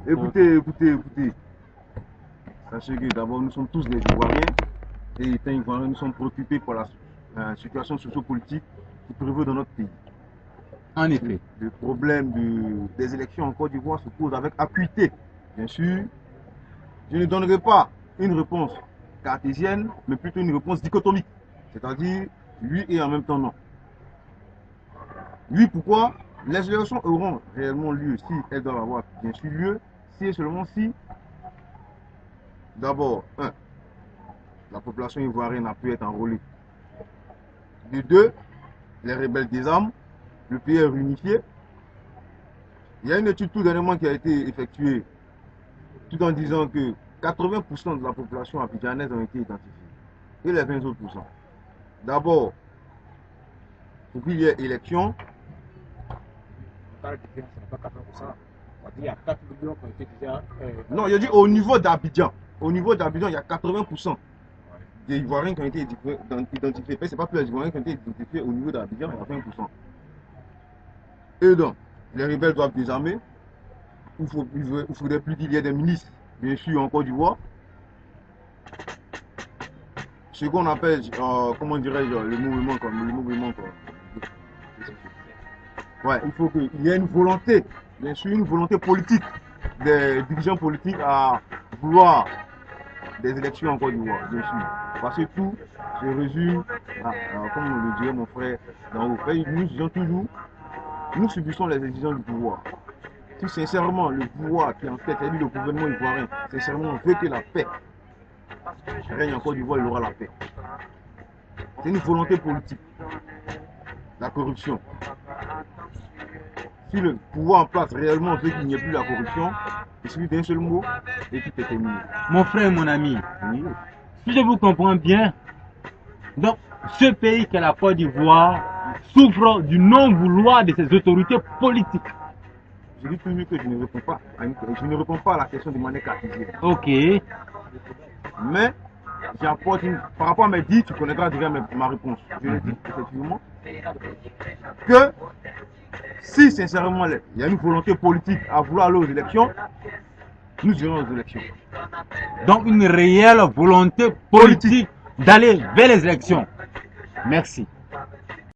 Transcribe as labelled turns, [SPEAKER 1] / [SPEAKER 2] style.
[SPEAKER 1] Écoutez. Sachez que d'abord, nous sommes tous des Ivoiriens. Et étant Ivoiriens, nous sommes préoccupés par la situation sociopolitique qui prévaut dans notre pays.
[SPEAKER 2] En effet.
[SPEAKER 1] Le problème des élections en Côte d'Ivoire se pose avec acuité. Bien sûr, je ne donnerai pas une réponse cartésienne, mais plutôt une réponse dichotomique. C'est-à-dire, oui et en même temps non. Oui, pourquoi? Les élections auront réellement lieu, si elles doivent avoir bien sûr lieu, si et seulement si, d'abord, la population ivoirienne a pu être enrôlée. De deux, les rebelles désarment, le pays est réunifié. Il y a une étude tout dernièrement qui a été effectuée, tout en disant que 80% de la population abidjanaise ont été identifiés. Et les 20 autres pourcents. D'abord, pour qu'il y ait élection. Non, je dis au niveau d'Abidjan. Au niveau d'Abidjan, il y a 80% des Ivoiriens qui ont été identifiés. Ce n'est pas plus les Ivoiriens qui ont été identifiés au niveau d'Abidjan, il y a 20%. Et donc, les rebelles doivent désarmer. Il ne faudrait plus qu'il y ait des milices, bien sûr, en Côte d'Ivoire. Ce qu'on appelle, comment dirais-je, le mouvement. Ouais, il faut qu'il y ait une volonté, bien sûr, une volonté politique des dirigeants politiques à vouloir des élections en Côte d'Ivoire, bien sûr. Parce que tout se résume, comme le dirait mon frère dans haut. Nous disons toujours, nous subissons les exigences du pouvoir. Si sincèrement le pouvoir qui est en tête, c'est-à-dire le gouvernement ivoirien, sincèrement veut que la paix règne en Côte d'Ivoire, il aura la paix. C'est une volonté politique. La corruption. Si le pouvoir en place réellement veut qu'il n'y ait plus la corruption, il suffit d'un seul mot et tout est terminé.
[SPEAKER 2] Mon frère, mon ami,
[SPEAKER 1] Oui.
[SPEAKER 2] si je vous comprends bien, donc ce pays qu'est la Côte d'Ivoire souffre du non-vouloir de ses autorités politiques.
[SPEAKER 1] Je dis toujours que je ne réponds pas à la question de manière cartésienne.
[SPEAKER 2] Ok.
[SPEAKER 1] Mais j'apporte par rapport à mes dits, tu connaîtras déjà ma réponse. Je le dis effectivement que si sincèrement il y a une volonté politique à vouloir aller aux élections, nous irons aux élections.
[SPEAKER 2] Donc une réelle volonté politique d'aller vers les élections. Merci.